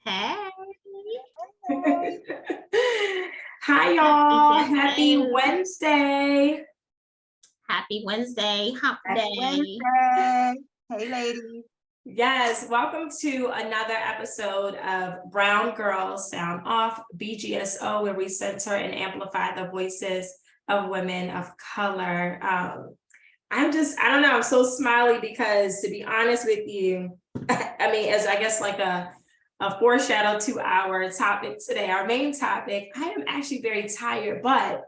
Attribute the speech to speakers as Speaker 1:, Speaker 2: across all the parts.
Speaker 1: Hey.
Speaker 2: Hi, y'all. Happy Wednesday.
Speaker 1: Happy Wednesday. Hump
Speaker 3: Happy
Speaker 1: day.
Speaker 3: Wednesday. Hey, ladies.
Speaker 2: Yes, welcome to another episode of Brown Girls Sound Off, BGSO, where we center and amplify the voices of women of color. I don't know, I'm so smiley because, to be honest with you, I mean, as I guess like a foreshadow to our topic today, our main topic, I am actually very tired, but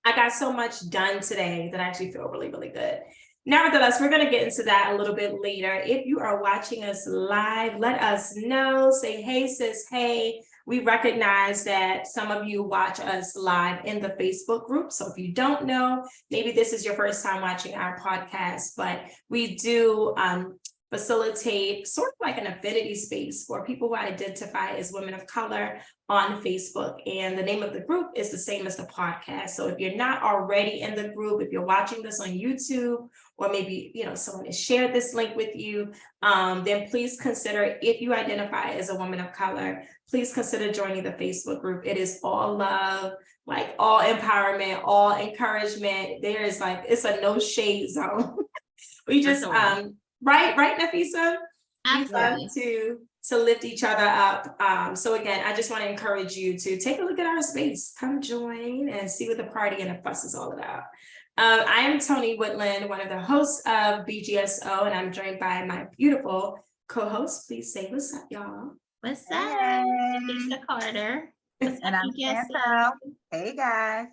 Speaker 2: I got so much done today that I actually feel really, really good. Nevertheless, we're going to get into that a little bit later. If you are watching us live, let us know. Say, hey, sis, hey. We recognize that some of you watch us live in the Facebook group. So if you don't know, maybe this is your first time watching our podcast, but we do facilitate sort of like an affinity space for people who identify as women of color on Facebook. And the name of the group is the same as the podcast. So if you're not already in the group, if you're watching this on YouTube, or maybe someone has shared this link with you, then please consider, if you identify as a woman of color, please consider joining the Facebook group. It is all love, like all empowerment, all encouragement. There is it's a no shade zone. We just Right, Nafisa?
Speaker 1: Absolutely.
Speaker 2: We love to lift each other up. So again, I just want to encourage you to take a look at our space. Come join and see what the party and the fuss is all about. I am Toni Woodland, one of the hosts of BGSO, and I'm joined by my beautiful co-host. Please say what's up, y'all.
Speaker 1: What's up?
Speaker 3: Hey.
Speaker 1: Lisa Carter. What's
Speaker 3: And
Speaker 1: up,
Speaker 3: I'm
Speaker 1: BGSO?
Speaker 3: Chantal. Hey, guys.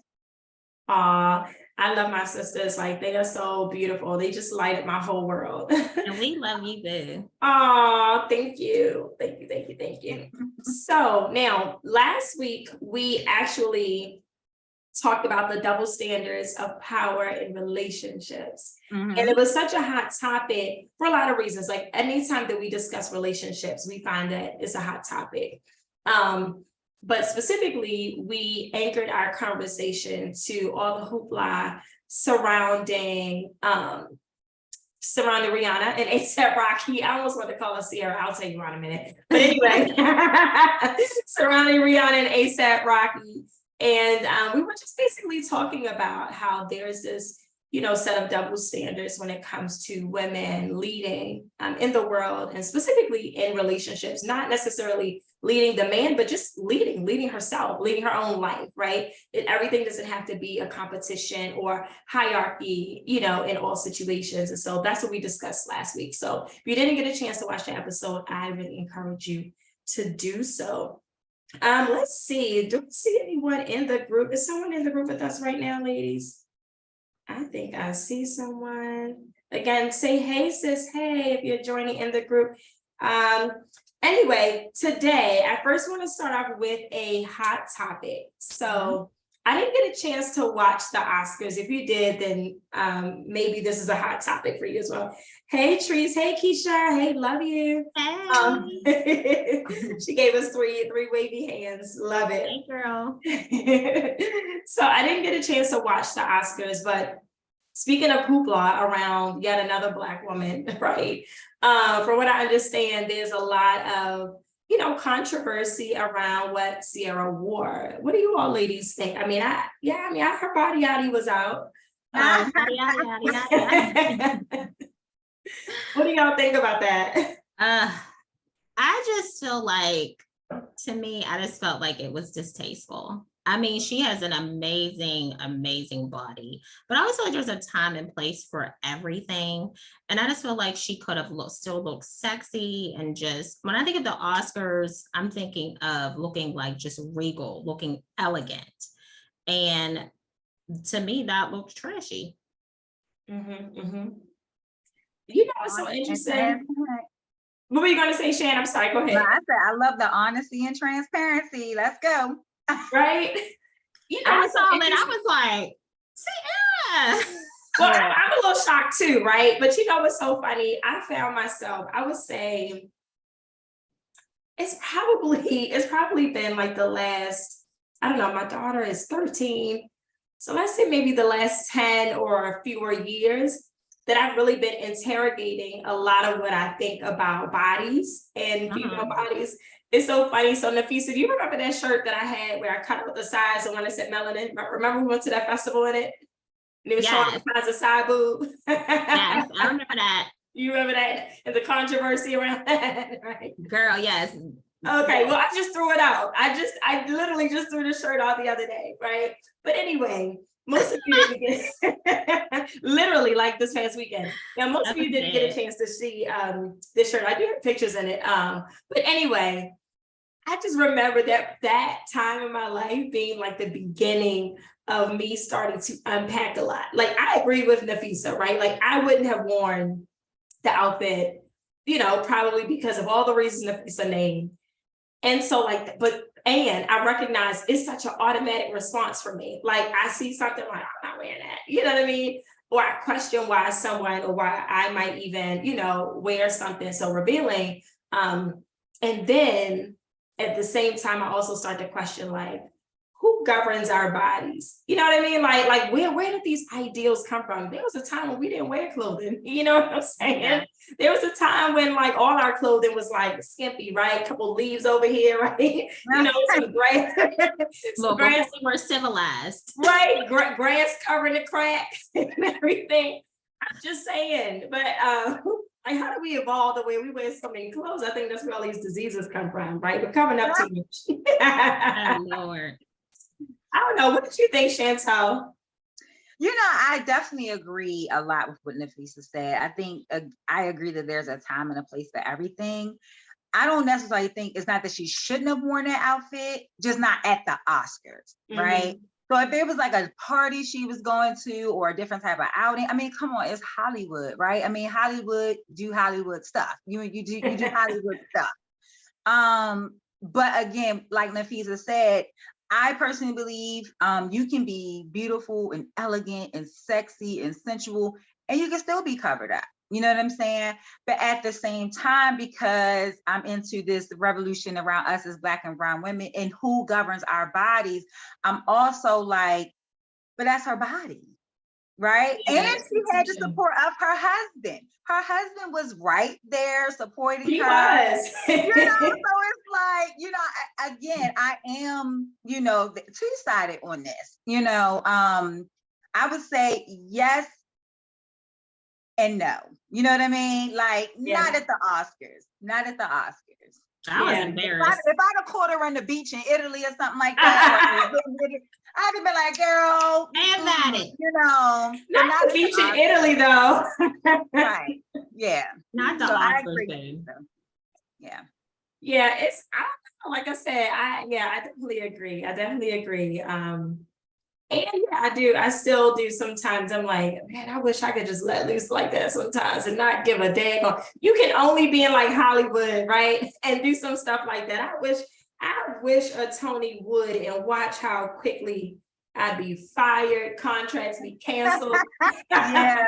Speaker 2: Aw, I love my sisters. Like, they are so beautiful. They just light up my whole world.
Speaker 1: And we love you, boo.
Speaker 2: Oh, thank you. Thank you. So now, last week, we actually talked about the double standards of power in relationships. And it was such a hot topic for a lot of reasons. Like, anytime that we discuss relationships, we find that it's a hot topic. But specifically, we anchored our conversation to all the hoopla surrounding Rihanna and A$AP Rocky. I almost want to call her Sierra. I'll tell you in a minute. But anyway, surrounding Rihanna and A$AP Rocky. And we were just basically talking about how there's this, set of double standards when it comes to women leading in the world, and specifically in relationships, not necessarily leading the man, but just leading herself, leading her own life, right? And everything doesn't have to be a competition or hierarchy, in all situations. And so that's what we discussed last week. So if you didn't get a chance to watch the episode, I really encourage you to do so. Let's see. Do we see anyone in the group? Is someone in the group with us right now, ladies? I think I see someone. Again, say hey, sis, hey, if you're joining in the group. Anyway, today, I first want to start off with a hot topic. So I didn't get a chance to watch the Oscars. If you did, then maybe this is a hot topic for you as well. Hey, Trees. Hey, Keisha. Hey, love you.
Speaker 1: Hey.
Speaker 2: She gave us three wavy hands. Love it.
Speaker 1: Hey, girl.
Speaker 2: So I didn't get a chance to watch the Oscars, but speaking of hoopla around yet another Black woman, right? From what I understand, there's a lot of, controversy around what Sierra wore. What do you all ladies think? I mean, I heard Body Yaddy was out. What do y'all think about that?
Speaker 1: I just feel like, to me, I just felt like it was distasteful. I mean, she has an amazing, amazing body, but I always feel like there's a time and place for everything. And I just feel like she could have still looked sexy, and just, when I think of the Oscars, I'm thinking of looking like just regal, looking elegant. And to me, that looked trashy.
Speaker 2: What's so interesting? What were you going to say, Shan? I'm sorry, go ahead.
Speaker 3: Well, I said, I love the honesty and transparency. Let's go.
Speaker 2: Right?
Speaker 1: I saw it, I was like, see,
Speaker 2: Well, I'm a little shocked too, right? But what's so funny? I found myself, I would say, it's probably been like the last, I don't know, my daughter is 13. So let's say maybe the last 10 or fewer years that I've really been interrogating a lot of what I think about bodies and female bodies. It's so funny. So Nafisa, do you remember that shirt that I had where I cut out the sides, the one that said melanin? Remember we went to that festival in it? And it was showing
Speaker 1: Yes.
Speaker 2: the size of side boob.
Speaker 1: Yes, I remember that.
Speaker 2: You remember that and the controversy around that, right?
Speaker 1: Girl, yes.
Speaker 2: Okay, well, I just threw it out. I literally just threw the shirt out the other day, right? But anyway, most of you didn't get literally like this past weekend. Now, most of you didn't get a chance to see this shirt. I do have pictures in it. But anyway, I just remember that time in my life being like the beginning of me starting to unpack a lot. Like I agree with Nafisa, right? Like I wouldn't have worn the outfit, probably because of all the reasons Nafisa named. And so and I recognize it's such an automatic response for me. Like I see something like, I'm not wearing that, you know what I mean? Or I question why someone or why I might even, wear something so revealing. And then at the same time, I also start to question like, who governs our bodies? You know what I mean? Like where did these ideals come from? There was a time when we didn't wear clothing. You know what I'm saying? Yeah. There was a time when like all our clothing was like skimpy, right? A couple leaves over here, right? Some grass.
Speaker 1: Well, before we were civilized.
Speaker 2: Right, grass covering the cracks and everything. I'm just saying, but like how do we evolve the way we wear so many clothes? I think that's where all these diseases come from, right? We're coming up too much.
Speaker 1: Oh, Lord.
Speaker 2: I don't know. What did you think, Chantal?
Speaker 3: I definitely agree a lot with what Nafisa said. I think I agree that there's a time and a place for everything. I don't necessarily think it's not that she shouldn't have worn that outfit, just not at the Oscars, right? So if there was like a party she was going to or a different type of outing, I mean, come on, it's Hollywood, right? I mean, Hollywood do Hollywood stuff. You do Hollywood stuff. But again, like Nafisa said, I personally believe you can be beautiful and elegant and sexy and sensual, and you can still be covered up. You know what I'm saying? But at the same time, because I'm into this revolution around us as Black and brown women and who governs our bodies, I'm also like, but that's her body, right? Yeah, and she had the support of her husband. Her husband was right there supporting
Speaker 2: he
Speaker 3: her.
Speaker 2: Was.
Speaker 3: So it's like, again, I am, two-sided on this. I would say yes and no. You know what I mean? Like, not at the Oscars. Not at the Oscars.
Speaker 1: I was embarrassed.
Speaker 3: If I'd have caught her on the beach in Italy or something like that, I'd have been like, girl,
Speaker 1: and that it.
Speaker 2: Not the beach in Italy though.
Speaker 3: Right. Yeah.
Speaker 1: Not the Oscars thing.
Speaker 3: Yeah.
Speaker 2: Yeah, like I said, I definitely agree. And I still do sometimes. I'm like, man, I wish I could just let loose like that sometimes and not give a damn. You can only be in like Hollywood, right? And do some stuff like that. I wish a Tony would and watch how quickly I'd be fired, contracts be canceled.
Speaker 3: Yeah.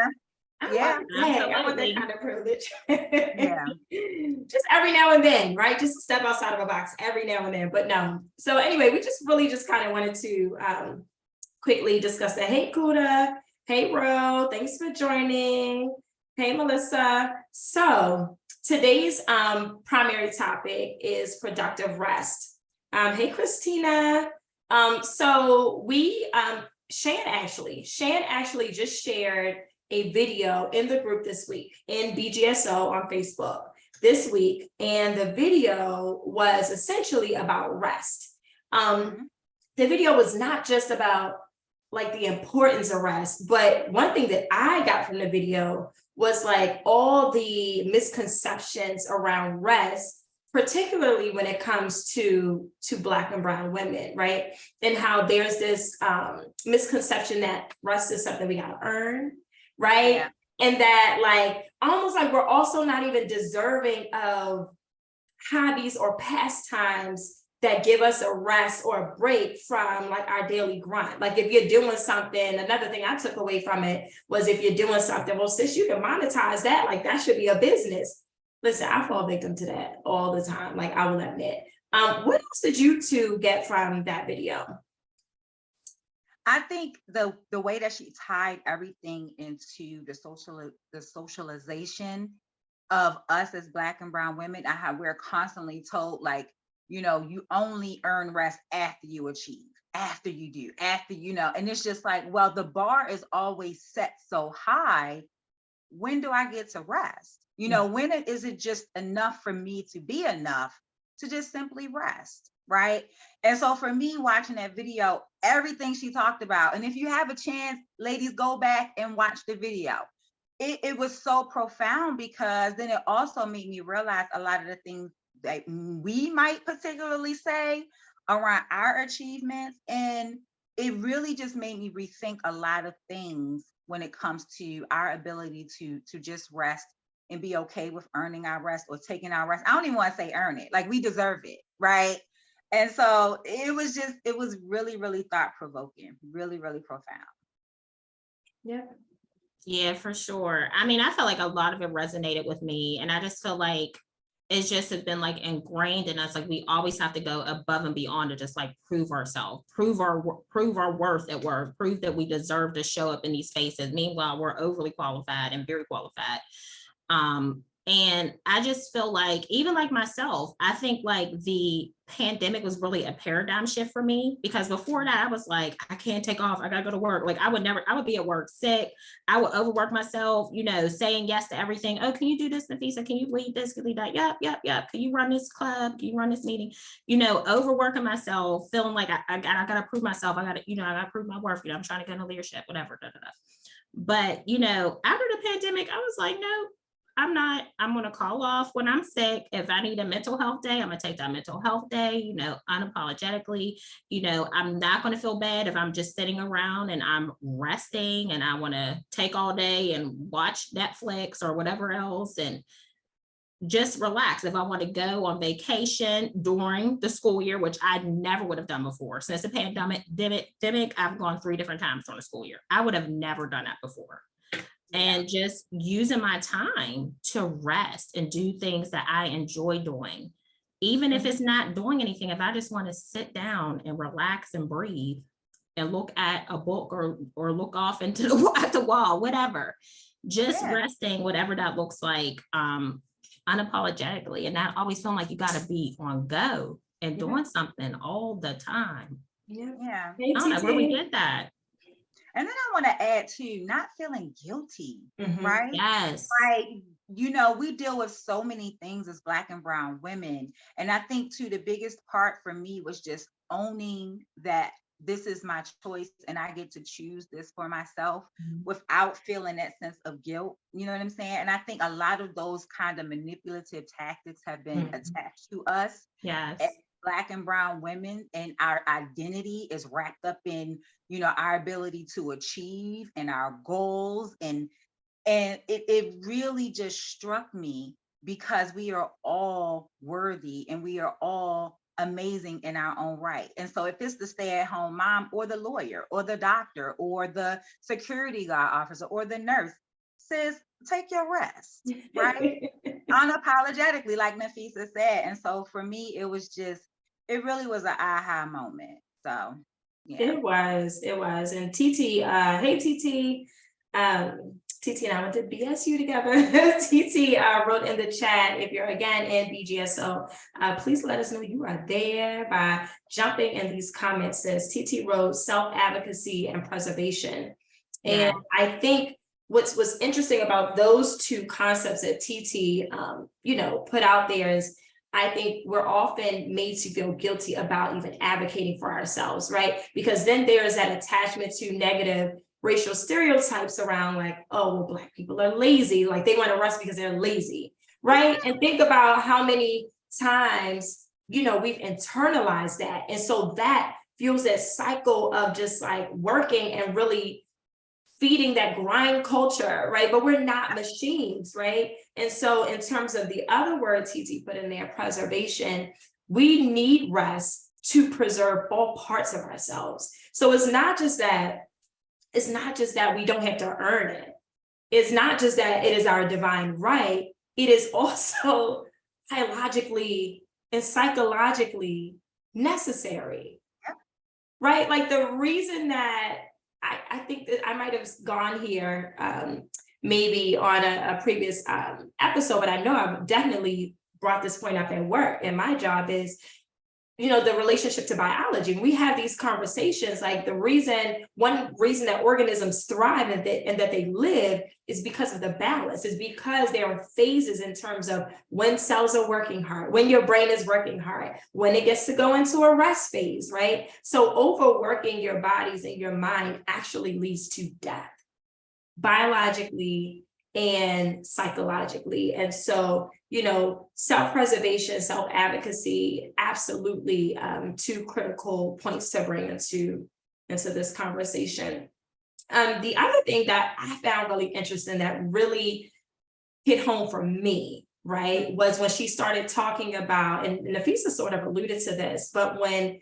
Speaker 2: I want that kind of privilege.
Speaker 3: Yeah.
Speaker 2: Just every now and then, right? Just step outside of a box every now and then, but no. So anyway, we just really just kind of wanted to quickly discuss that. Hey, Kuda. Hey, Ro. Thanks for joining. Hey, Melissa. So today's primary topic is productive rest. Hey, Christina. So we, Shan actually just shared a video in the group this week in BGSO on Facebook this week. And the video was essentially about rest. The video was not just about like the importance of rest, but one thing that I got from the video was like all the misconceptions around rest, particularly when it comes to Black and brown women, right? And how there's this misconception that rest is something we gotta earn, right? Yeah. And that like, almost like we're also not even deserving of hobbies or pastimes that give us a rest or a break from like our daily grind. Like if you're doing something, another thing I took away from it was if you're doing something, well, sis, you can monetize that, like that should be a business. Listen, I fall victim to that all the time, like I will admit. What else did you two get from that video?
Speaker 3: I think the way that she tied everything into the socialization of us as Black and brown women, we're constantly told like, you only earn rest after you achieve, after you do, after, and it's just like, well, the bar is always set so high. When do I get to rest? When is it just enough for me to be enough to just simply rest? Right. And so for me, watching that video, everything she talked about, and if you have a chance, ladies, go back and watch the video. It was so profound, because then it also made me realize a lot of the things that we might particularly say around our achievements. And it really just made me rethink a lot of things when it comes to our ability to just rest and be okay with earning our rest or taking our rest. I don't even want to say earn it, like we deserve it, right? And so it was really, really thought provoking, really, really profound.
Speaker 2: Yeah.
Speaker 1: Yeah, for sure. I mean, I felt like a lot of it resonated with me, and I just feel like it's just has been like ingrained in us. Like we always have to go above and beyond to just like prove ourselves, prove our worth at work, prove that we deserve to show up in these spaces. Meanwhile, we're overly qualified and very qualified. And I just feel like, even like myself, I think like the pandemic was really a paradigm shift for me, because before that, I was like, I can't take off. I gotta go to work. Like I would be at work sick. I would overwork myself, saying yes to everything. Oh, can you do this, Nafisa? Can you lead this? Can you lead that? Yep. Can you run this club? Can you run this meeting? Overworking myself, feeling like I gotta prove myself. I gotta prove my worth. I'm trying to get into leadership, whatever. But, after the pandemic, I was like, no, I'm going to call off when I'm sick. If I need a mental health day, I'm going to take that mental health day, unapologetically. I'm not going to feel bad if I'm just sitting around and I'm resting and I want to take all day and watch Netflix or whatever else and just relax. If I want to go on vacation during the school year, which I never would have done before. Since the pandemic, I've gone 3 different times during the school year. I would have never done that before. And just using my time to rest and do things that I enjoy doing, even if it's not doing anything. If I just want to sit down and relax and breathe and look at a book or look off into the wall, whatever, just resting, whatever that looks like, unapologetically, and not always feeling like you got to be on go and doing something all the time.
Speaker 3: Yeah.
Speaker 1: I don't know where we get that.
Speaker 3: And then I want to add too, not feeling guilty, right?
Speaker 1: Yes.
Speaker 3: Like, we deal with so many things as Black and brown women. And I think too, the biggest part for me was just owning that this is my choice and I get to choose this for myself without feeling that sense of guilt. You know what I'm saying? And I think a lot of those kind of manipulative tactics have been attached to us.
Speaker 1: Yes.
Speaker 3: As Black and brown women, and our identity is wrapped up in, our ability to achieve and our goals. And it really just struck me, because we are all worthy and we are all amazing in our own right. And so if it's the stay-at-home mom or the lawyer or the doctor or the security guard officer or the nurse, sis, take your rest, right? Unapologetically, like Nafisa said. And so for me, it really was an aha moment. So yeah.
Speaker 2: It was. And TT, hey TT, TT and I went to BSU together. TT wrote in the chat, if you're again in BGSO, please let us know you are there by jumping in these comments. Says TT wrote self-advocacy and preservation. And I think what's interesting about those two concepts that TT put out there is, I think we're often made to feel guilty about even advocating for ourselves, right? Because then there's that attachment to negative racial stereotypes around, like, oh, well, Black people are lazy, like they want to rest because they're lazy, right? And think about how many times, we've internalized that. And so that fuels that cycle of just like working and really feeding that grind culture, right? But we're not machines, right? And so in terms of the other word TT put in there, preservation, we need rest to preserve all parts of ourselves. So it's not just that we don't have to earn it. It's not just that it is our divine right. It is also biologically and psychologically necessary, right? Like the reason that I think that I might have gone here maybe on a previous episode, but I know I've definitely brought this point up at work. And my job is the relationship to biology. When we have these conversations, like one reason that organisms thrive and that they live is because of the balance, is because there are phases in terms of when cells are working hard, when your brain is working hard, when it gets to go into a rest phase, right? So overworking your bodies and your mind actually leads to death, biologically and psychologically. And so, self-preservation, self-advocacy, absolutely two critical points to bring into this conversation. The other thing that I found really interesting that really hit home for me, right, was when she started talking about, and Nafisa sort of alluded to this, but when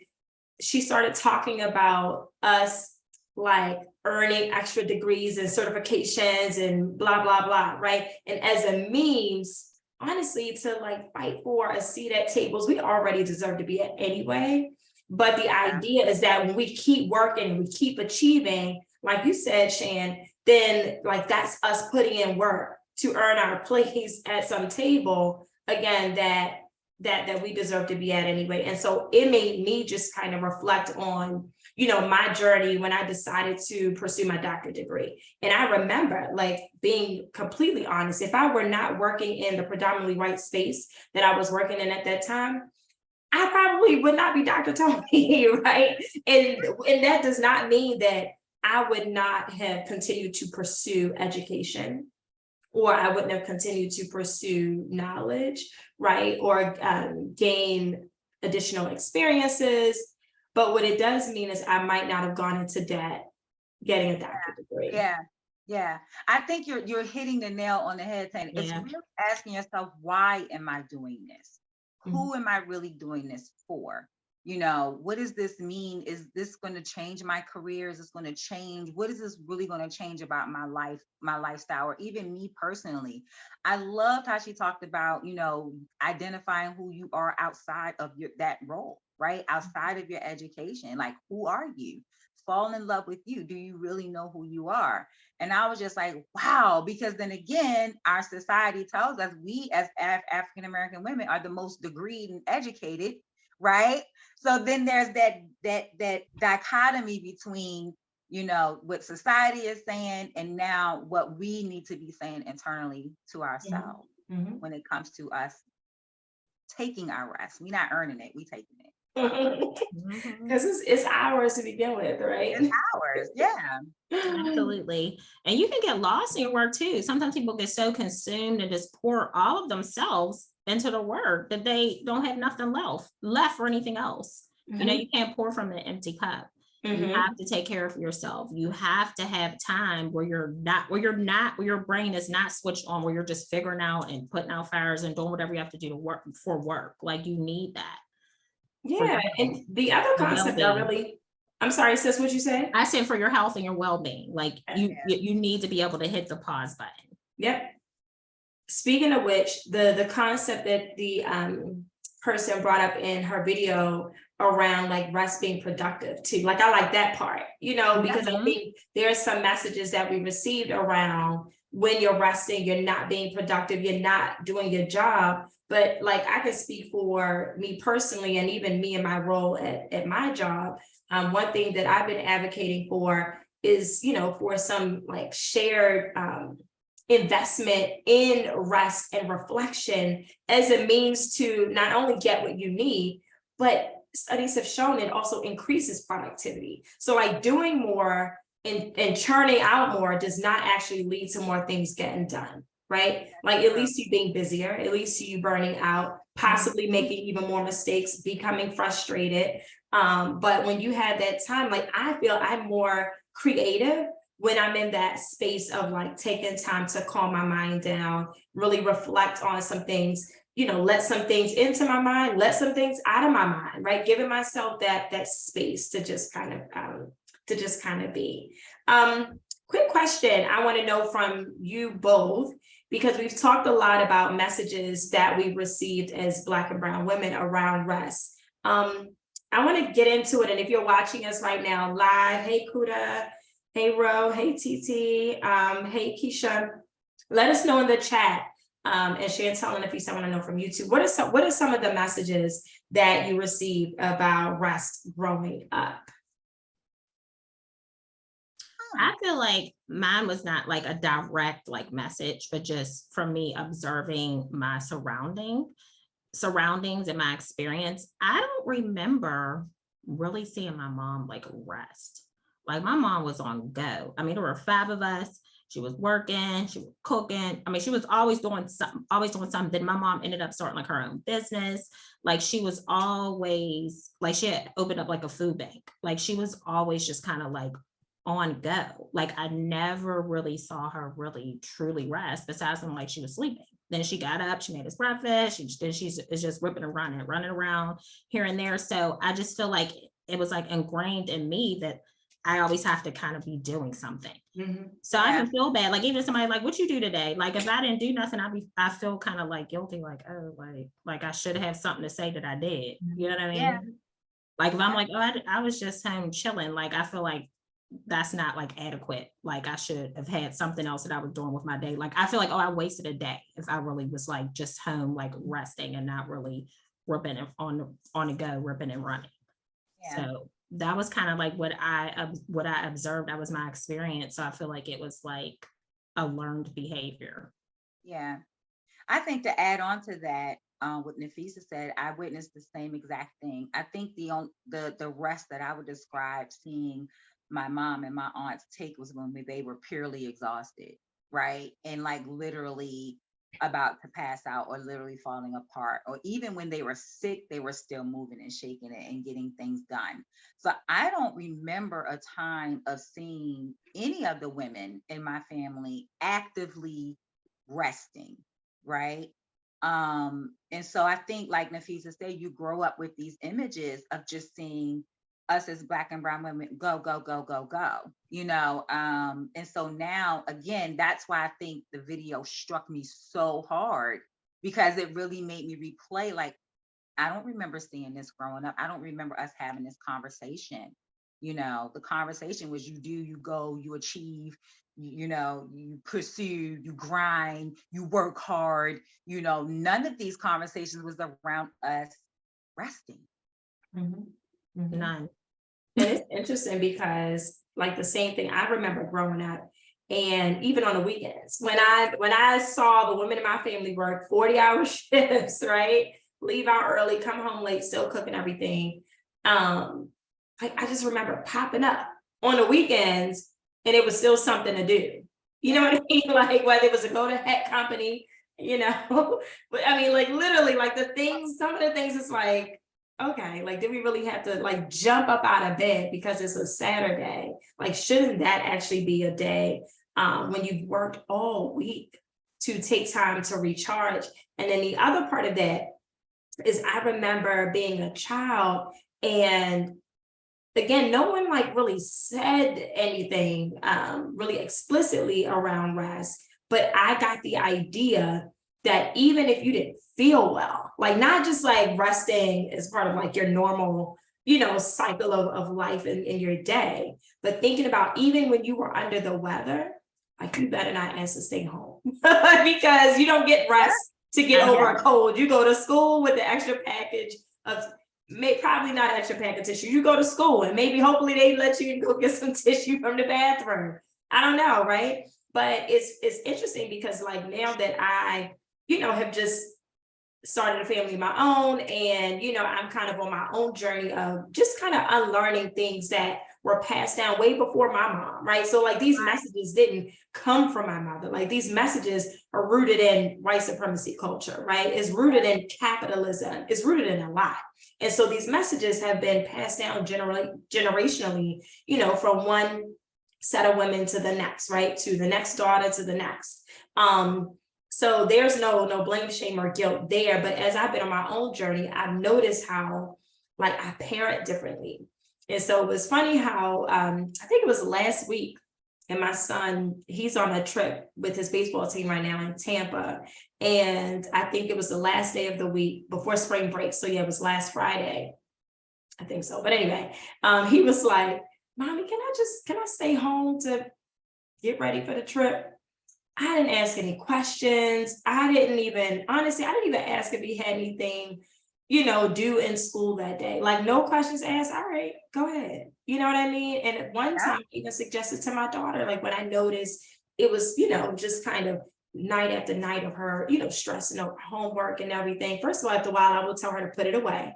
Speaker 2: she started talking about us like earning extra degrees and certifications and blah, blah, blah, right? And as a means, honestly, to like fight for a seat at tables we already deserve to be at anyway. But the idea is that when we keep working, we keep achieving, like you said, Shan, then like that's us putting in work to earn our place at some table, again, that we deserve to be at anyway. And so it made me just kind of reflect on, my journey when I decided to pursue my doctorate degree. And I remember like being completely honest, if I were not working in the predominantly white space that I was working in at that time, I probably would not be Dr. Tony, right? And that does not mean that I would not have continued to pursue education, or I wouldn't have continued to pursue knowledge, right? Or gain additional experiences. But what it does mean is I might not have gone into debt getting a doctorate degree.
Speaker 3: Yeah. I think you're hitting the nail on the head, saying it's really asking yourself, why am I doing this? Who am I really doing this for? What does this mean? Is this going to change my career? Is this going to change? What is this really going to change about my life, my lifestyle, or even me personally? I loved how she talked about, identifying who you are outside of that role, right? Outside of your education. Like, who are you? Fall in love with you. Do you really know who you are? And I was just like, wow, because then again, our society tells us we as African-American women are the most degreed and educated, right? So then there's that dichotomy between, what society is saying and now what we need to be saying internally to ourselves when it comes to us taking our rest. We're not earning it, we taking it.
Speaker 2: Because it's ours to begin with, right?
Speaker 3: It's ours, yeah.
Speaker 1: Absolutely. And you can get lost in your work too. Sometimes people get so consumed and just pour all of themselves into the work that they don't have nothing left for anything else. You can't pour from an empty cup. You have to take care of yourself. You have to have time where your brain is not switched on, where you're just figuring out and putting out fires and doing whatever you have to do to work for work. Like, you need that.
Speaker 2: Yeah. And the other concept I'm sorry, sis, what you say?
Speaker 1: I said for your health and your well-being. Like, you need to be able to hit the pause button.
Speaker 2: Yep. Speaking of which, the concept that the person brought up in her video around like rest being productive too. Like, I like that part, because I think there's some messages that we received around when you're resting, you're not being productive, you're not doing your job. But like, I can speak for me personally, and even me in my role at my job. One thing that I've been advocating for is, for some like shared investment in rest and reflection as a means to not only get what you need, but studies have shown it also increases productivity. So like doing more and churning out more does not actually lead to more things getting done, right? Like, it leads to you being busier, it leads to you burning out, possibly making even more mistakes, becoming frustrated. But when you have that time, like, I feel I'm more creative when I'm in that space of like taking time to calm my mind down, really reflect on some things, let some things into my mind, let some things out of my mind, right? Giving myself that space to just kind of be. Quick question I want to know from you both, because we've talked a lot about messages that we've received as Black and Brown women around rest. I want to get into it. And if you're watching us right now live, hey Kuda, hey Ro, hey TT, hey Keisha, let us know in the chat. And Chantel and Nafisa, I want to know from you too, what are some of the messages that you received about rest growing up?
Speaker 1: I feel like mine was not like a direct like message, but just from me observing my surroundings and my experience. I don't remember really seeing my mom like rest. Like my mom was on go. I mean, there were 5 of us. She was working, she was cooking. I mean, she was always doing something, Then my mom ended up starting like her own business. Like she was always like, she had opened up like a food bank. Like she was always just kind of like on go. Like I never really saw her really truly rest besides when like she was sleeping. Then she got up, she made us breakfast. She's just ripping and running around here and there. So I just feel like it was like ingrained in me that I always have to kind of be doing something. So I don't feel bad. Like even somebody like, what you do today? Like if I didn't do nothing, I feel kind of like guilty, like, oh, like I should have something to say that I did. You know what I mean?
Speaker 3: Yeah.
Speaker 1: Like if I'm like, oh, I was just home chilling, like I feel like that's not like adequate. Like I should have had something else that I was doing with my day. Like I feel like, oh, I wasted a day if I really was like just home, like resting and not really ripping on the go, ripping and running.
Speaker 3: Yeah.
Speaker 1: So that was kind of like what I observed. That was my experience. So I feel like it was like a learned behavior.
Speaker 3: Yeah. I think to add on to that, what Nafisa said, I witnessed the same exact thing. I think the rest that I would describe seeing my mom and my aunts take was when they were purely exhausted, right? And like literally about to pass out or literally falling apart. Or even when they were sick, they were still moving and shaking it and getting things done. So I don't remember a time of seeing any of the women in my family actively resting, right? And so I think, like Nafisa said, you grow up with these images of just seeing us as Black and brown women go, go, go, go, go, and so now again, that's why I think the video struck me so hard, because it really made me replay, like, I don't remember seeing this growing up. I don't remember us having this conversation. The conversation was you do, you go, you achieve, you pursue, you grind, you work hard. None of these conversations was around us resting.
Speaker 1: None.
Speaker 2: And it's interesting because like the same thing I remember growing up, and even on the weekends, when I saw the women in my family work 40-hour shifts, right? Leave out early, come home late, still cooking everything. I just remember popping up on the weekends and it was still something to do. You know what I mean? Like whether it was a go to heck company, but I mean, like literally like some of the things it's like, okay, like did we really have to like jump up out of bed because it's a Saturday? Like, shouldn't that actually be a day when you've worked all week to take time to recharge? And then the other part of that is I remember being a child, and again, no one like really said anything really explicitly around rest, but I got the idea that even if you didn't feel well, like not just like resting as part of like your normal, cycle of life in your day, but thinking about even when you were under the weather, like you better not ask to stay home because you don't get rest to get over a cold. You go to school with the extra package of probably not extra pack of tissue. You go to school and maybe hopefully they let you go get some tissue from the bathroom. I don't know, right? But it's interesting because like now that I, have just started a family of my own, and I'm kind of on my own journey of just kind of unlearning things that were passed down way before my mom, right? So like these messages didn't come from my mother. Like these messages are rooted in white supremacy culture, right? It's rooted in capitalism. It's rooted in a lot. And so these messages have been passed down generationally, from one set of women to the next, right? To the next daughter, to the next. So there's no blame, shame, or guilt there. But as I've been on my own journey, I've noticed how like I parent differently. And so it was funny how I think it was last week, and my son, he's on a trip with his baseball team right now in Tampa. And I think it was the last day of the week before spring break. So yeah, it was last Friday. I think so. But anyway, he was like, Mommy, can I stay home to get ready for the trip? I didn't ask any questions. I didn't even ask if he had anything, due in school that day. Like, no questions asked. All right, go ahead. You know what I mean? And at one time, I even suggested to my daughter, like when I noticed it was, just kind of night after night of her, stressing over homework and everything. First of all, after a while, I would tell her to put it away.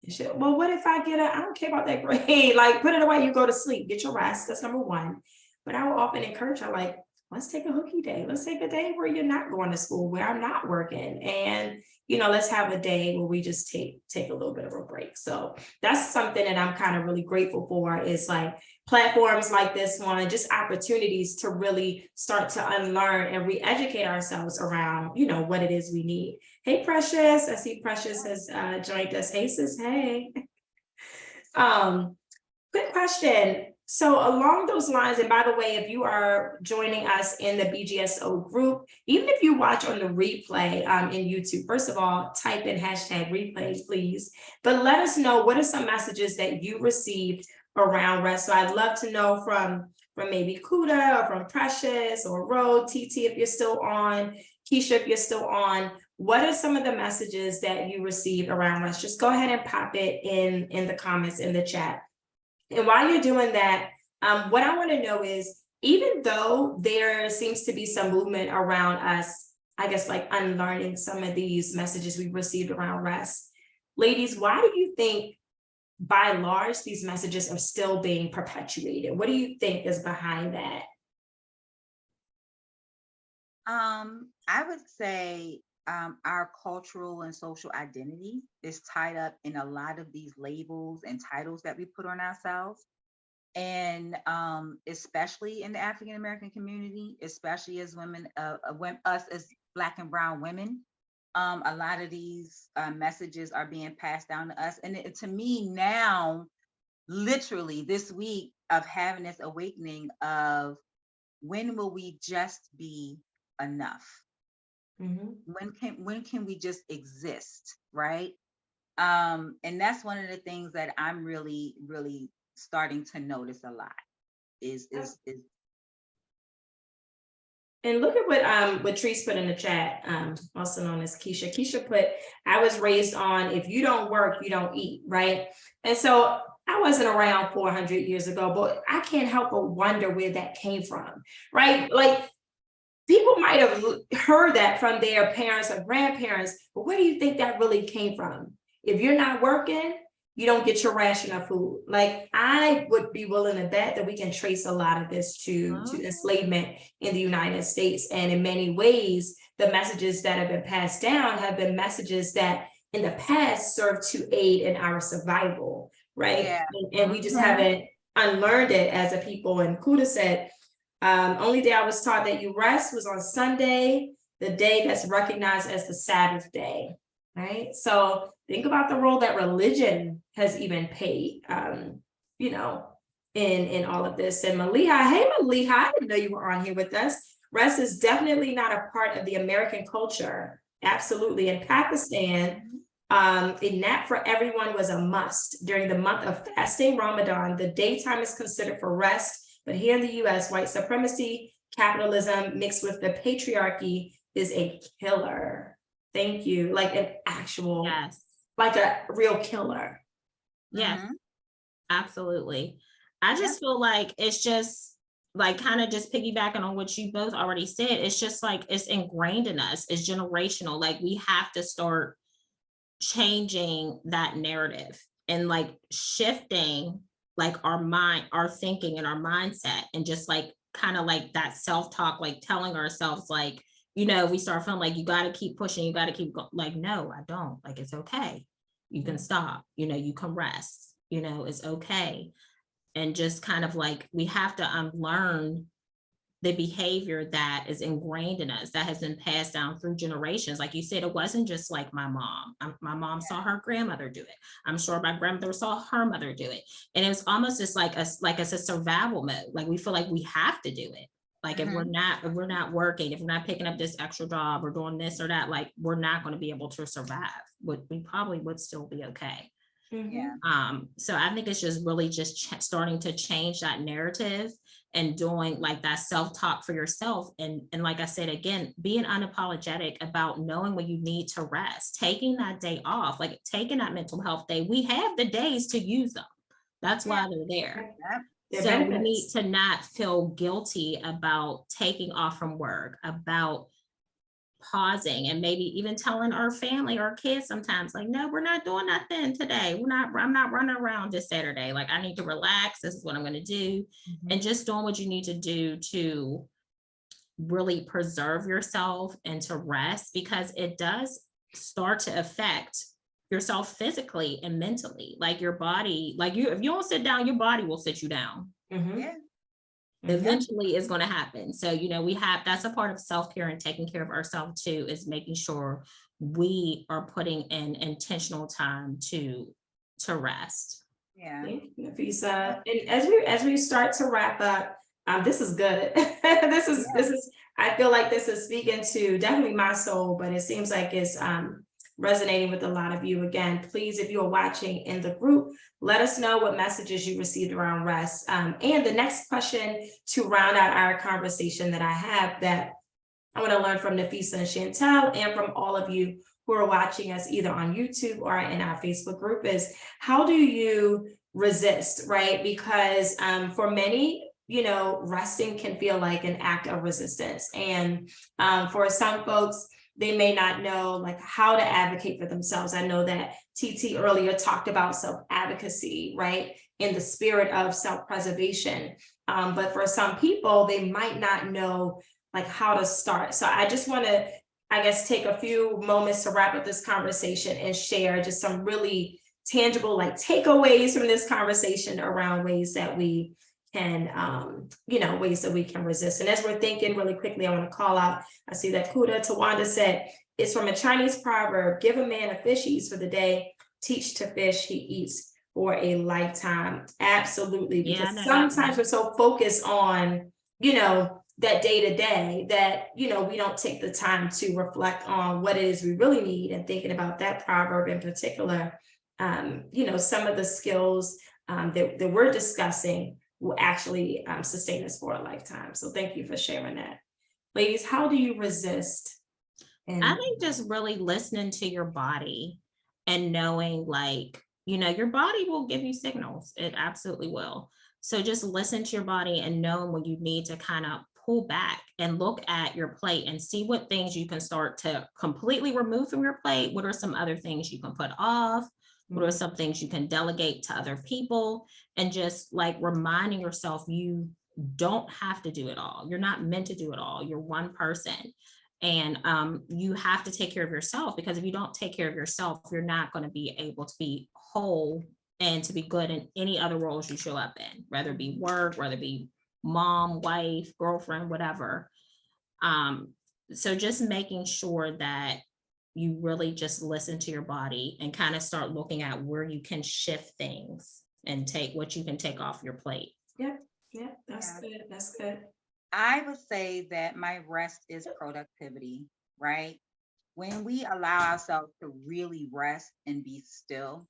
Speaker 2: And she, well, what if I I don't care about that grade. Like, put it away, you go to sleep, get your rest. That's number one. But I will often encourage her, like, let's take a hooky day. Let's take a day where you're not going to school, where I'm not working. And, let's have a day where we just take a little bit of a break. So that's something that I'm kind of really grateful for, is like platforms like this one, just opportunities to really start to unlearn and re-educate ourselves around, what it is we need. Hey, Precious. I see Precious has joined us. Hey, sis. Hey. Quick question. So along those lines, and by the way, if you are joining us in the BGSO group, even if you watch on the replay in YouTube, first of all, type in #replay, please. But let us know, what are some messages that you received around rest? So I'd love to know from maybe Kuda, or from Precious, or Road, TT, if you're still on, Keisha, if you're still on. What are some of the messages that you received around rest? Just go ahead and pop it in the comments in the chat. And while you're doing that, what I want to know is, even though there seems to be some movement around us, I guess, like unlearning some of these messages we've received around rest, ladies, why do you think, by and large, these messages are still being perpetuated? What do you think is behind that?
Speaker 3: I would say our cultural and social identity is tied up in a lot of these labels and titles that we put on ourselves. And especially in the African American community, especially as women, us as Black and Brown women, a lot of these messages are being passed down to us. And to me now, literally this week, of having this awakening of, when will we just be enough? When can we just exist, right? And that's one of the things that I'm really, really starting to notice a lot is
Speaker 2: And look at what Treese put in the chat, also known as Keisha. Keisha put, I was raised on, if you don't work, you don't eat, right? And so I wasn't around 400 years ago, but I can't help but wonder where that came from, right? Like, people might have heard that from their parents or grandparents, but where do you think that really came from? If you're not working, you don't get your ration of food. Like, I would be willing to bet that we can trace a lot of this to enslavement in the United States. And in many ways, the messages that have been passed down have been messages that in the past served to aid in our survival, right?
Speaker 3: Yeah.
Speaker 2: And we just haven't unlearned it as a people. And Kuda said, only day I was taught that you rest was on Sunday, the day that's recognized as the Sabbath day, right? So think about the role that religion has even played, in all of this. And Maliha, hey Maliha, I didn't know you were on here with us. Rest is definitely not a part of the American culture. Absolutely. In Pakistan, a nap for everyone was a must. During the month of fasting Ramadan, the daytime is considered for rest. But here in the US, white supremacy, capitalism mixed with the patriarchy is a killer. Thank you. Like an actual, like a real killer.
Speaker 1: Yes, absolutely. I just feel like it's just like, kind of just piggybacking on what you both already said. It's just like, it's ingrained in us. It's generational. Like, we have to start changing that narrative and like shifting like our mind, our thinking and our mindset, and just like kind of like that self-talk, like telling ourselves like, we start feeling like you got to keep pushing, you got to keep going. Like, no, I don't. Like, it's okay. You can stop, you can rest, it's okay. And just kind of like, we have to unlearn the behavior that is ingrained in us, that has been passed down through generations. Like you said, it wasn't just like my mom. My mom saw her grandmother do it. I'm sure my grandmother saw her mother do it. And it was almost just like it's a survival mode. Like, we feel like we have to do it. Like, if we're not working, if we're not picking up this extra job or doing this or that, like, we're not going to be able to survive. We probably would still be okay.
Speaker 3: Yeah.
Speaker 1: So I think it's just really just starting to change that narrative and doing like that self-talk for yourself. And like I said, again, being unapologetic about knowing when you need to rest, taking that day off, like taking that mental health day. We have the days to use them. That's why they're there.
Speaker 3: Yeah.
Speaker 1: So we need to not feel guilty about taking off from work, about pausing, and maybe even telling our family or kids sometimes, like, no, we're not doing nothing today. I'm not running around this Saturday. Like, I need to relax. This is what I'm going to do. And just doing what you need to do to really preserve yourself and to rest, because it does start to affect yourself physically and mentally. Like your body, like if you don't sit down, your body will sit you down.
Speaker 3: Yeah.
Speaker 1: Eventually it's going to happen. So, that's a part of self-care and taking care of ourselves too, is making sure we are putting in intentional time to rest.
Speaker 3: Yeah.
Speaker 2: Thank you, Nafisa. And as we start to wrap up, this is good. This is, I feel like this is speaking to definitely my soul, but it seems like it's resonating with a lot of you. Again, please, if you're watching in the group, let us know what messages you received around rest. And the next question to round out our conversation that I have, that I want to learn from Nafisa and Chantel and from all of you who are watching us either on YouTube or in our Facebook group, is how do you resist, right? Because for many, resting can feel like an act of resistance. And for some folks, they may not know like how to advocate for themselves. I know that TT earlier talked about self-advocacy, right? In the spirit of self-preservation. But for some people, they might not know like how to start. So I just want to, I guess, take a few moments to wrap up this conversation and share just some really tangible like takeaways from this conversation around ways that we can, ways that we can resist. And as we're thinking really quickly, I want to call out, I see that Kuda Tawanda said, it's from a Chinese proverb, give a man a fish he eats for the day, teach to fish he eats for a lifetime. Absolutely. Because sometimes we're so focused on, that day to day that, we don't take the time to reflect on what it is we really need. And thinking about that proverb in particular, some of the skills that we're discussing will actually sustain us for a lifetime. So thank you for sharing that. Ladies, how do you resist?
Speaker 1: I think just really listening to your body and knowing like, your body will give you signals. It absolutely will. So just listen to your body and knowing when you need to kind of pull back and look at your plate and see what things you can start to completely remove from your plate. What are some other things you can put off? What are some things you can delegate to other people? And just like reminding yourself, you don't have to do it all. You're not meant to do it all. You're one person. And you have to take care of yourself, because if you don't take care of yourself, you're not going to be able to be whole and to be good in any other roles you show up in, whether it be work, whether it be mom, wife, girlfriend, whatever. So just making sure that you really just listen to your body and kind of start looking at where you can shift things and take what you can take off your plate.
Speaker 2: Yeah, that's good. That's good.
Speaker 3: I would say that my rest is productivity, right? When we allow ourselves to really rest and be still,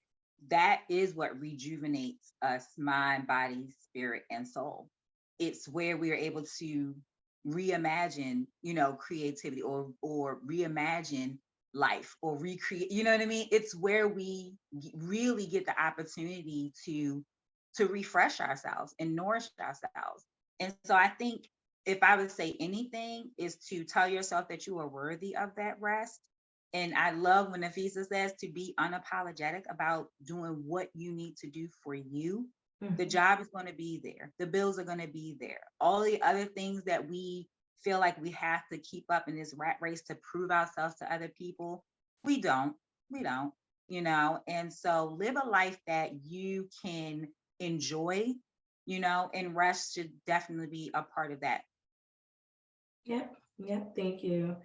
Speaker 3: that is what rejuvenates us, mind, body, spirit, and soul. It's where we are able to reimagine, creativity or reimagine life or recreate, you know what I mean? It's where we really get the opportunity to refresh ourselves and nourish ourselves. And so I think if I would say anything, is to tell yourself that you are worthy of that rest. And I love when Nafisa says to be unapologetic about doing what you need to do for you. The job is going to be there. The bills are going to be there. All the other things that we feel like we have to keep up in this rat race to prove ourselves to other people, we don't, and so live a life that you can enjoy, and rest should definitely be a part of that.
Speaker 2: Yeah, thank you.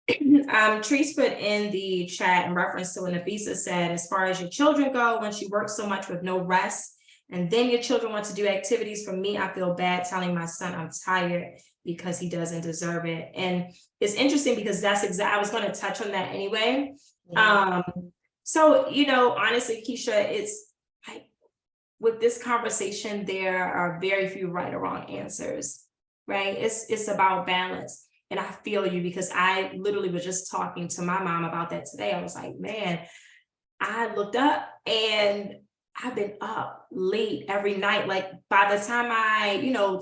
Speaker 2: Treese put in the chat in reference to what Nafisa said, as far as your children go, once you work so much with no rest, and then your children want to do activities, for me, I feel bad telling my son I'm tired because he doesn't deserve it. And it's interesting because that's exactly, I was going to touch on that anyway.
Speaker 1: Yeah.
Speaker 2: So, honestly, Keisha, it's like with this conversation, there are very few right or wrong answers, right? It's about balance. And I feel you, because I literally was just talking to my mom about that today. I was like, man, I looked up and I've been up late every night. Like by the time I,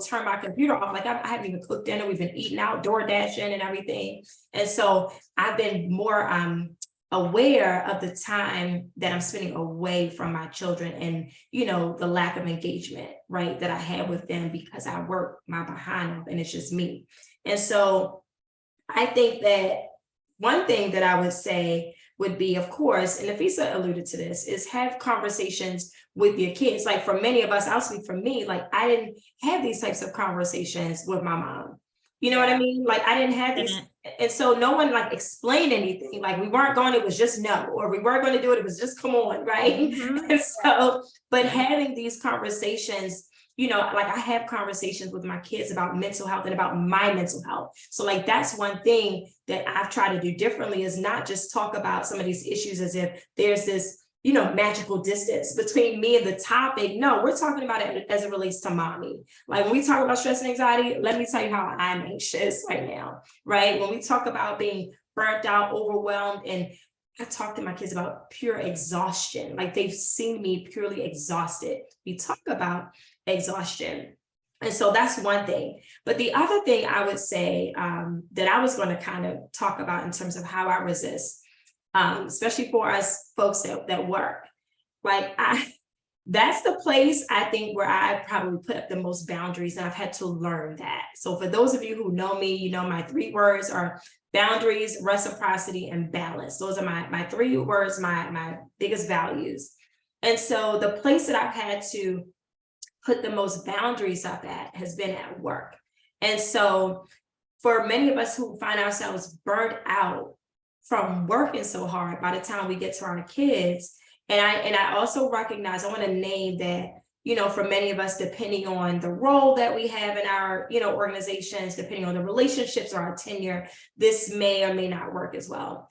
Speaker 2: turn my computer off, like I haven't even cooked dinner. We've been eating out, door dashing and everything. And so I've been more aware of the time that I'm spending away from my children, and, the lack of engagement, right, that I have with them because I work my behind off and it's just me. And so I think that one thing that I would say would be, of course, and Nafisa alluded to this, is have conversations with your kids. Like for many of us, I'll speak for me, like I didn't have these types of conversations with my mom. You know what I mean? Like I didn't have these, and so no one like explained anything. Like we weren't going, it was just no, or we weren't going to do it, it was just come on, right? And so, but having these conversations, like I have conversations with my kids about mental health and about my mental health. So like, that's one thing that I've tried to do differently, is not just talk about some of these issues as if there's this, magical distance between me and the topic. No, we're talking about it as it relates to mommy. Like when we talk about stress and anxiety, let me tell you how I'm anxious right now, right? When we talk about being burnt out, overwhelmed, and I talk to my kids about pure exhaustion. Like they've seen me purely exhausted. We talk about exhaustion. And so that's one thing. But the other thing I would say that I was going to kind of talk about in terms of how I resist, especially for us folks that work, like that's the place I think where I probably put up the most boundaries, and I've had to learn that. So for those of you who know me, my 3 words are boundaries, reciprocity, and balance. Those are my 3 words, my biggest values. And so the place that I've had to put the most boundaries up at has been at work. And so for many of us who find ourselves burnt out from working so hard, by the time we get to our kids, and I also recognize, I want to name that, for many of us, depending on the role that we have in our, organizations, depending on the relationships or our tenure, this may or may not work as well.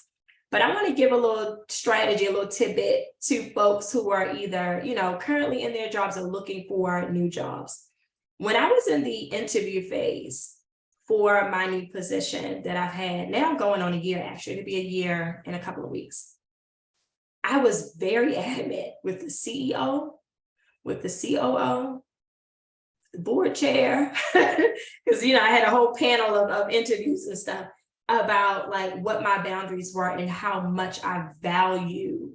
Speaker 2: But I want to give a little strategy, a little tidbit to folks who are either, currently in their jobs or looking for new jobs. When I was in the interview phase for my new position that I've had, now I'm going on a year, actually, it'll be a year in a couple of weeks. I was very adamant with the CEO, with the COO, the board chair, because, I had a whole panel of interviews and stuff about like what my boundaries were and how much I value,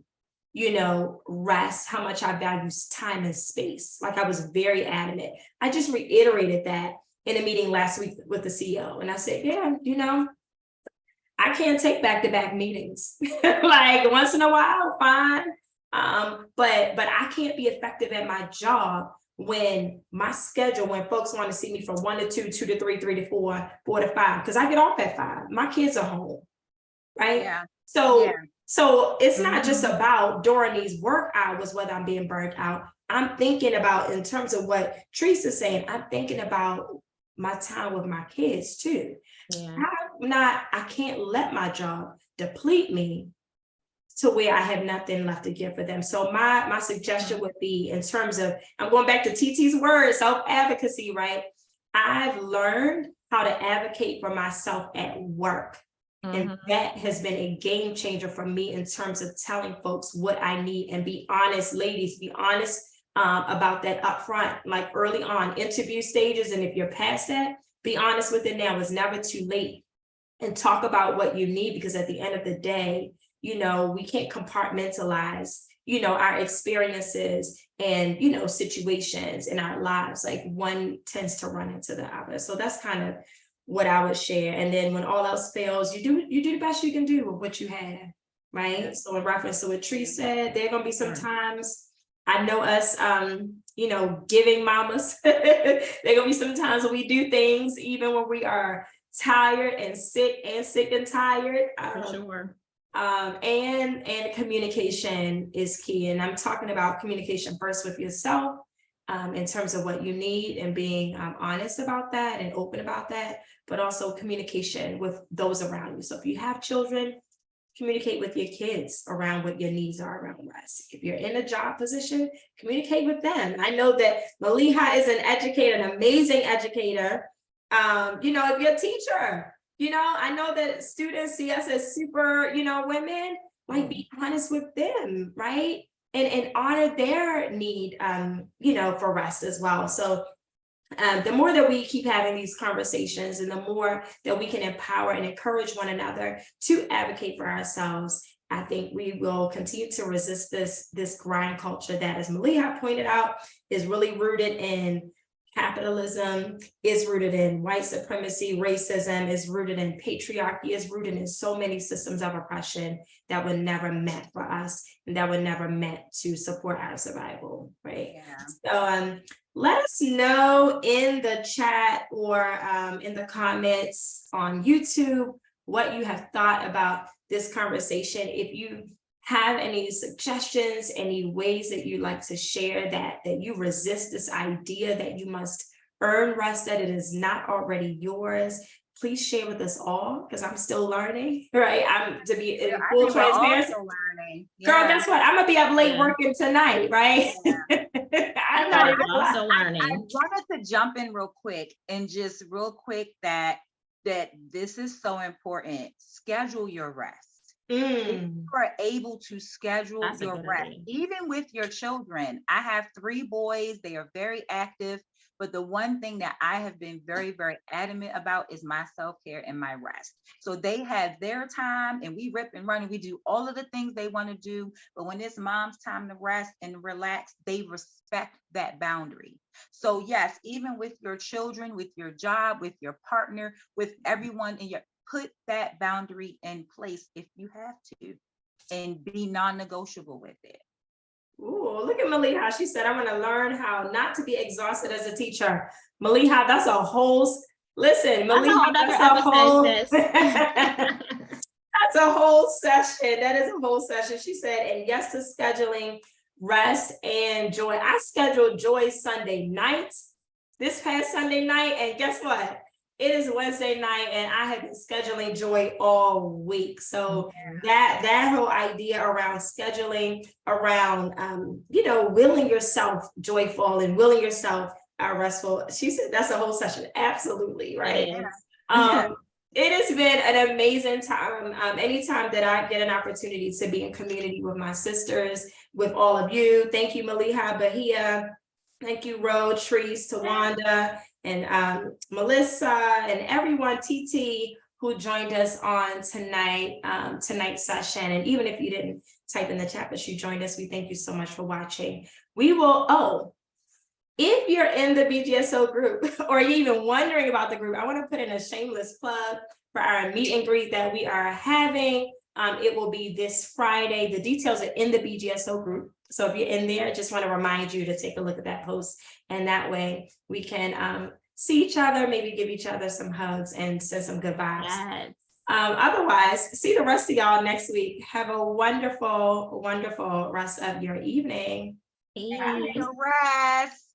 Speaker 2: rest, how much I value time and space. Like I was very adamant. I just reiterated that in a meeting last week with the CEO. And I said, yeah, I can't take back-to-back meetings. Like once in a while, fine. But I can't be effective at my job when my schedule, when folks want to see me from 1 to 2, 2 to 3, 3 to 4, 4 to 5, because I get off at 5. My kids are home, right?
Speaker 3: Yeah.
Speaker 2: So it's not just about during these work hours whether I'm being burnt out. I'm thinking about, in terms of what Teresa's saying, I'm thinking about my time with my kids too. I can't let my job deplete me to where I have nothing left to give for them. So my suggestion would be, in terms of, I'm going back to TT's word, self-advocacy, right? I've learned how to advocate for myself at work. And that has been a game changer for me in terms of telling folks what I need, and be honest, ladies, be honest about that upfront, like early on interview stages. And if you're past that, be honest with it now. It's never too late. And talk about what you need, because at the end of the day, we can't compartmentalize, our experiences and, situations in our lives. Like one tends to run into the other. So that's kind of what I would share. And then when all else fails, you do the best you can do with what you have, right? So in reference to what Tree said, there are going to be some times, I know us, giving mamas, there are going to be some times when we do things, even when we are tired and sick and tired.
Speaker 1: For sure.
Speaker 2: And communication is key. And I'm talking about communication first with yourself, in terms of what you need, and being honest about that and open about that, but also communication with those around you. So if you have children, communicate with your kids around what your needs are around rest. If you're in a job position, communicate with them. I know that Maliha is an educator, an amazing educator. You know, if you're a teacher, you know, I know that students see us as super, you know, women, like be honest with them, right? And honor their need, you know, for rest as well. So the more that we keep having these conversations and the more that we can empower and encourage one another to advocate for ourselves, I think we will continue to resist this grind culture that, as Maliha pointed out, is really rooted in capitalism, is rooted in white supremacy, racism, is rooted in patriarchy, is rooted in so many systems of oppression that were never meant for us and that were never meant to support our survival, right?
Speaker 3: Yeah.
Speaker 2: So let us know in the chat or in the comments on YouTube what you have thought about this conversation. If you have any suggestions, any ways that you'd like to share that you resist this idea that you must earn rest, that it is not already yours, please share with us all, because I'm still learning, right? I'm to be in full transparency.
Speaker 3: Learning.
Speaker 2: Girl, guess what? I'm gonna be up late working tonight, right?
Speaker 3: Yeah.
Speaker 2: I'm not even
Speaker 1: also learning.
Speaker 3: I wanted to jump in real quick and just real quick that this is so important. Schedule your rest. If you are able to schedule your rest, even with your children. I have 3 boys, they are very active, but the one thing that I have been very, very adamant about is my self-care and my rest. So they have their time and we rip and run and we do all of the things they want to do. But when it's mom's time to rest and relax, they respect that boundary. So yes, even with your children, with your job, with your partner, with everyone in your, put that boundary in place if you have to, and be non-negotiable with it.
Speaker 2: Ooh, look at Maliha. She said, I'm going to learn how not to be exhausted as a teacher. Maliha, that's a whole, listen, Maliha, that's a whole session. That is a whole session. She said, and yes to scheduling rest and joy. I scheduled joy Sunday nights, this past Sunday night, and guess what? It is Wednesday night and I have been scheduling joy all week. So that whole idea around scheduling, around, you know, willing yourself joyful and willing yourself restful. She said that's a whole session. Absolutely. Right. It has been an amazing time. Anytime that I get an opportunity to be in community with my sisters, with all of you. Thank you, Maliha, Bahia. Thank you, Ro, Treese, Tawanda, and Melissa, and everyone, TT, who joined us on tonight's session. And even if you didn't type in the chat, but you joined us, we thank you so much for watching. We will, if you're in the BGSO group, or you're even wondering about the group, I want to put in a shameless plug for our meet and greet that we are having. It will be this Friday. The details are in the BGSO group. So if you're in there, I just want to remind you to take a look at that post. And that way we can see each other, maybe give each other some hugs and send some good vibes. Yes. Otherwise, see the rest of y'all next week. Have a wonderful, wonderful rest of your evening.
Speaker 3: Have a rest.